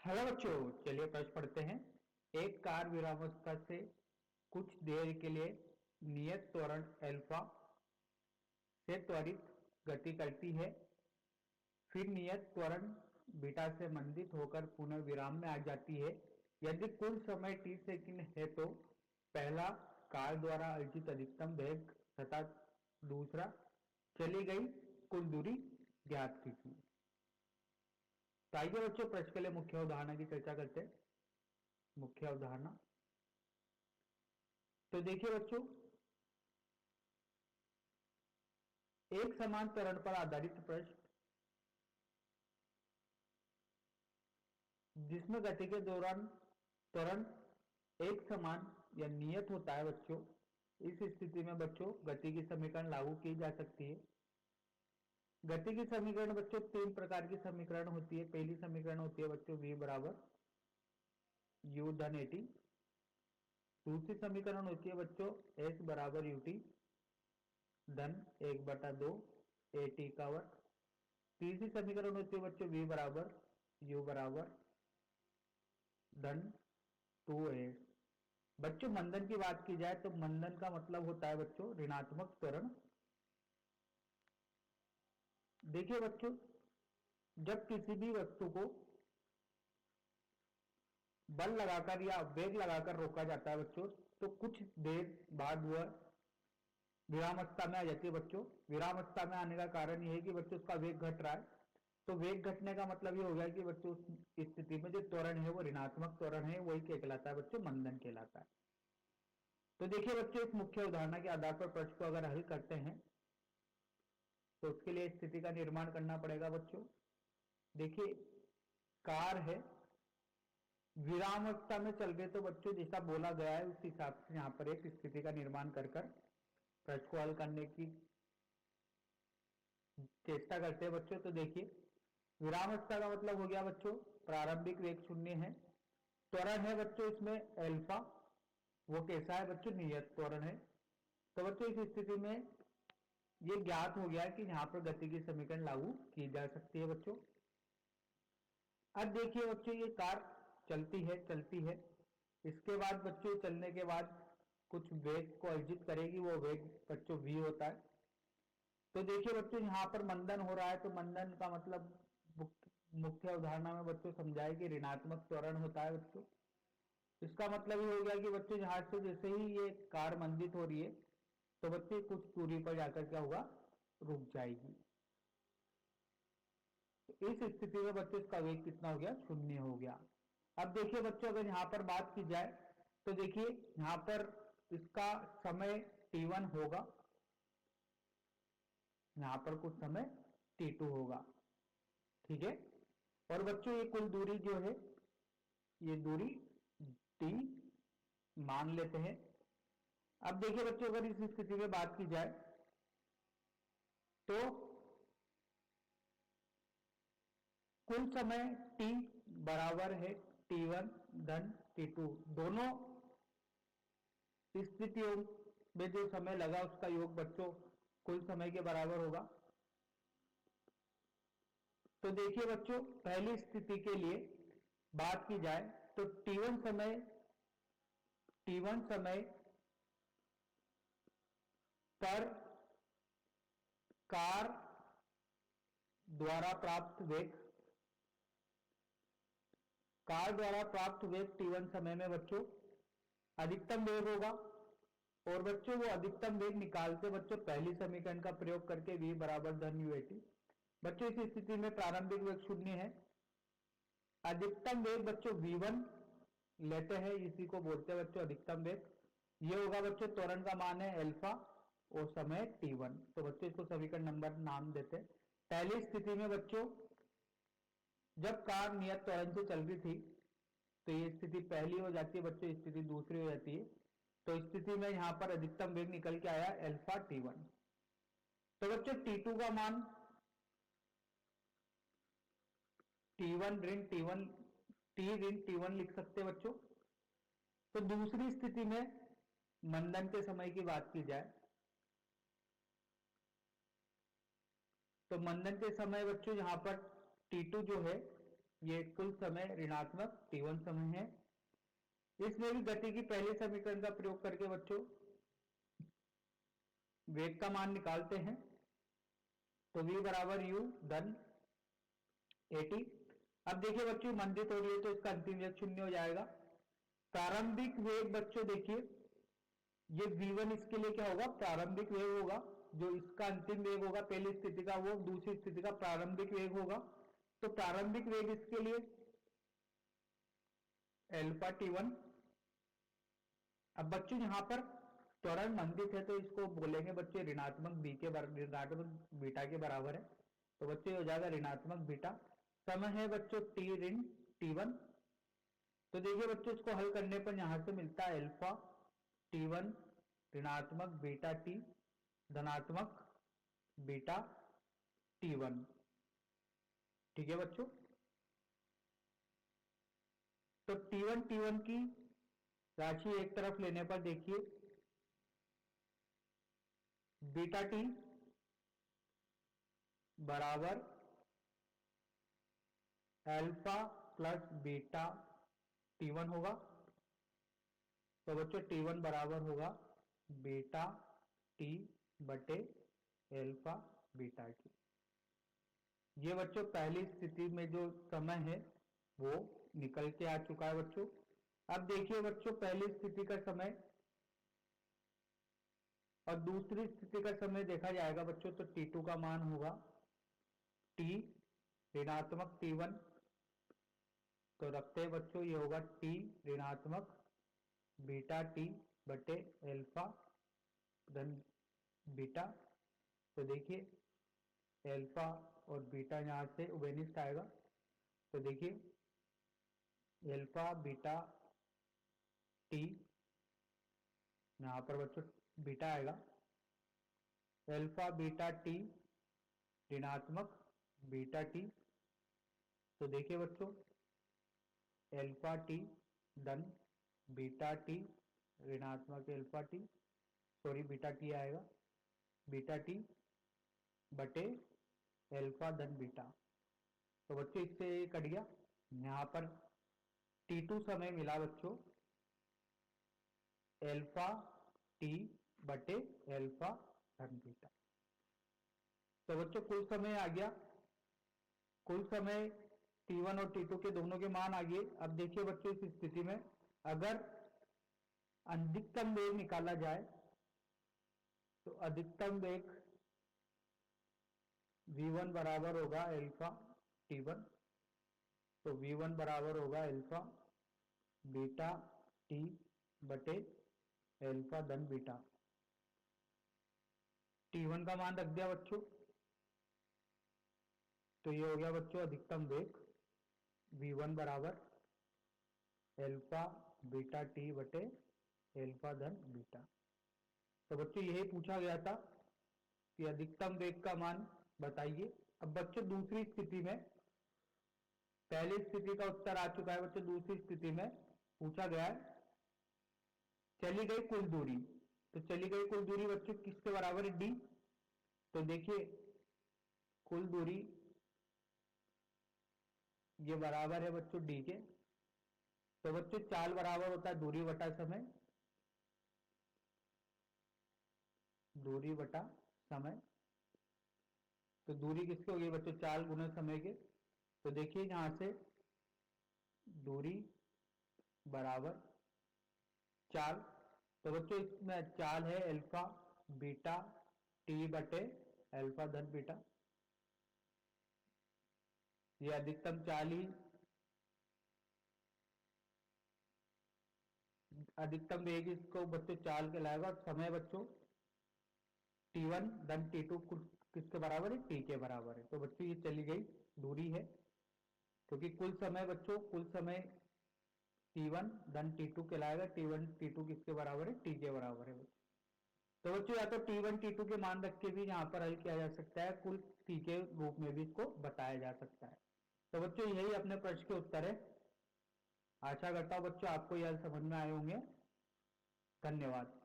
Hello बच्चों, चलिए प्रश्न पढ़ते हैं। एक कार विरामावस्था से कुछ देर के लिए नियत त्वरण अल्फा से त्वरित गति करती है, फिर नियत त्वरण बीटा से मंदित होकर पुनः विराम में आ जाती है। यदि कुल समय t सेकंड है तो पहला कार द्वारा अर्जित अधिकतम वेग तथा दूसरा चली गई कुल दूरी ज्ञात कीजिए। तो आइए बच्चों, प्रश्न के लिए मुख्य उदाहरण की चर्चा करते हैं। मुख्य उदाहरण तो देखिए बच्चों, एक समान त्वरण पर आधारित प्रश्न जिसमें गति के दौरान त्वरण एक समान या नियत होता है बच्चों। इस स्थिति में बच्चों गति की समीकरण लागू की जा सकती है। गति की समीकरण बच्चों तीन प्रकार की समीकरण होती है। पहली समीकरण होती है बच्चों v बराबर u धन at। दूसरी समीकरण होती है बच्चों s बराबर ut धन 1/2 at का वर्ग। तीसरी समीकरण होती है बच्चों v बराबर u बराबर धन 2s। बच्चों मंदन की बात की जाए तो मंदन का मतलब होता है बच्चों ऋणात्मक त्वरण। देखिए बच्चों, जब किसी भी वस्तु को बल लगाकर या वेग लगाकर रोका जाता है बच्चों, तो कुछ देर बाद वह विरामावस्था में आ जाती है बच्चों। विरामावस्था में आने का कारण यह है कि बच्चों उसका वेग घट रहा है। तो वेग घटने का मतलब ये हो गया कि बच्चों उस स्थिति में जो त्वरण है वो ऋणात्मक त्वरण है, वही क्या कहलाता है बच्चों? मंदन कहलाता है। तो देखिए बच्चों, इस मुख्य उदाहरण के आधार पर प्रश्न को अगर हल करते हैं तो उसके लिए स्थिति का निर्माण करना पड़ेगा बच्चों। देखिए, कार है, विरामावस्था में चल रहे, तो बच्चों जैसा बोला गया है उस हिसाब से यहाँ पर एक स्थिति का निर्माण कर प्रश्न को हल करने की चेष्टा करते हैं बच्चों। तो देखिए, विरामावस्था का मतलब हो गया बच्चों प्रारंभिक वेग शून्य है। त्वरण है बच्चों इसमें अल्फा, वो कैसा है बच्चों? नियत त्वरण है। तो बच्चों इस स्थिति में ये ज्ञात हो गया कि यहां पर गति की समीकरण लागू की जा सकती है बच्चों। अब देखिए बच्चों, ये कार चलती है। इसके बाद बच्चों चलने के बाद कुछ वेग को अर्जित करेगी, वो वेग बच्चों v होता है। तो देखिए बच्चों, यहाँ पर मंदन हो रहा है, तो मंदन का मतलब मुख्य उदाहरण में बच्चों समझाए कि ऋणात्मक त्वरण होता है बच्चों। इसका मतलब ये हो गया कि बच्चों यहाँ से जैसे ही ये कार मंदित हो रही है तो बच्चे कुछ दूरी पर जाकर क्या होगा? रुक जाएगी। तो इस स्थिति में बच्चों इसका वेग कितना हो गया? शून्य हो गया। अब देखिए बच्चों, अगर यहां पर बात की जाए तो देखिए यहां पर इसका समय t1 होगा, यहां पर कुछ समय t2 होगा, ठीक है। और बच्चों ये कुल दूरी जो है, ये दूरी t मान लेते हैं। अब देखिए बच्चों, अगर इस स्थिति में बात की जाए तो कुल समय t बराबर है t1 धन t2। दोनों स्थितियों में जो समय लगा उसका योग बच्चों कुल समय के बराबर होगा। तो देखिए बच्चों, पहली स्थिति के लिए बात की जाए तो t1 समय पर कार द्वारा प्राप्त वेग t1 समय में बच्चों अधिकतम वेग होगा। और बच्चों वो अधिकतम वेग निकालते बच्चों पहली समीकरण का प्रयोग करके v बराबर धन u at। बच्चों इस स्थिति में प्रारंभिक वेग शून्य है। अधिकतम वेग बच्चों v1 लेते हैं, इसी को बोलते हैं बच्चों अधिकतम वेग। ये होगा बच्चों त्वरण का मान है अल्फा और समय t1। तो बच्चों इसको समीकरण नंबर नाम देते हैं। पहली स्थिति में बच्चों जब कार नियत त्वरण से चल रही थी तो ये स्थिति पहली हो जाती है बच्चों, स्थिति दूसरी हो जाती है। तो स्थिति में यहां पर अधिकतम वेग निकल के आया अल्फा t1। तो बच्चों t2 का मान t1 ऋण t1 t ऋण t1 लिख सकते हैं बच्चों। तो दूसरी स्थिति में मंदन के समय की बात की जाए तो मंदन के समय बच्चों यहां पर t2 जो है ये कुल समय ऋणात्मक t1 समय है। इसमें भी गति की पहले समीकरण का प्रयोग करके बच्चों वेग का मान निकालते हैं। तो v बराबर u धन at। अब देखिए बच्चों मंदित हो रही है तो इसका अंतिम वेग 0 हो जाएगा। प्रारंभिक वेग बच्चों देखिए ये v1 इसके लिए क्या होगा, प्रारंभिक वेग होगा। जो इसका अंतिम वेग होगा पहली स्थिति का वो दूसरी स्थिति का प्रारंभिक वेग होगा। तो प्रारंभिक वेग इसके लिए अल्फा t1। अब बच्चों यहां पर त्वरण मंदित है तो इसको बोलेंगे बच्चे ऋणात्मक बीटा के बराबर है। तो बच्चे हो जाएगा ऋणात्मक बीटा। समय है बच्चों t ऋण t1। तो देखिए बच्चों इसको हल करने पर यहां से मिलता है अल्फा t1 ऋणात्मक बीटा t धनात्मक बीटा t1। ठीक है बच्चों। तो t1 की राशि एक तरफ लेने पर देखिए बीटा t बराबर अल्फा प्लस बीटा t1 होगा। तो बच्चों t1 बराबर होगा बीटा t बटे अल्फा बीटा t। ये बच्चों पहली स्थिति में जो समय है वो निकल के आ चुका है बच्चों। अब देखिए बच्चों पहली स्थिति का समय और दूसरी स्थिति का समय देखा जाएगा बच्चों। तो t2 का मान होगा t ऋणात्मक t1। तो रखते हैं बच्चों ये होगा t ऋणात्मक बीटा t बटे अल्फा धन बीटा। तो देखिए अल्फा और बीटा यहाँ से उभयनिष्ठ आएगा। तो देखिए अल्फा बीटा t यहाँ पर बच्चों बीटा आएगा अल्फा बीटा t ऋणात्मक बीटा t। तो देखिए बच्चों अल्फा t धन बीटा t ऋणात्मक alpha t sorry beta t आएगा बीटा t बटे अल्फा धन बीटा। तो बच्चों इससे कट गया। यहाँ पर t2 समय मिला बच्चों अल्फा t बटे अल्फा धन बीटा। तो बच्चों कुल समय आ गया। कुल समय t1 और t2 के दोनों के मान आ गए। अब देखिए बच्चों इस स्थिति में अगर अधिकतम वेग निकाला जाए तो अधिकतम वेग v1 बराबर होगा अल्फा t1। तो v1 बराबर होगा अल्फा बीटा t बटे अल्फा धन बीटा। t1 का मान रख दिया बच्चों। तो ये हो गया बच्चों अधिकतम वेग v1 बराबर अल्फा बीटा t बटे अल्फा धन बीटा। तो बच्चों यही पूछा गया था कि अधिकतम वेग का मान बताइए। अब बच्चों दूसरी स्थिति में पहली स्थिति का उत्तर आ चुका है बच्चों। दूसरी स्थिति में पूछा गया है चली गई कुल दूरी। तो चली गई कुल दूरी बच्चों किसके बराबर है, d। तो देखिए कुल दूरी ये बराबर है बच्चों d के। तो बच्चों चाल बराबर होता है दूरी बटा समय। दूरी बटा समय। तो दूरी किसकी होगी बच्चों, चाल गुना समय के। तो देखिए यहां से दूरी बराबर चाल। तो बच्चों इसमें चाल है अल्फा बीटा टी बटे अल्फा धन बीटा। ये अधिकतम चाल ही अधिकतम वेग इसको बच्चों चाल कहलाएगा। और समय बच्चों t1 धन t2 किसके बराबर है, t के बराबर है। तो बच्चों ये चली गई दूरी है क्योंकि कुल समय बच्चों कुल समय t1 धन t2 कहलाएगा। t1 t2 किसके बराबर है, t के बराबर है। तो बच्चों या तो t1 t2 के मान रख के भी यहाँ पर हल किया जा सकता है, कुल t के रूप में भी इसको बताया जा सकता है। तो बच्चों यही अपने प्रश्न के उत्तर है। आशा करता हूँ बच्चों आपको यह समझ में आए होंगे। धन्यवाद।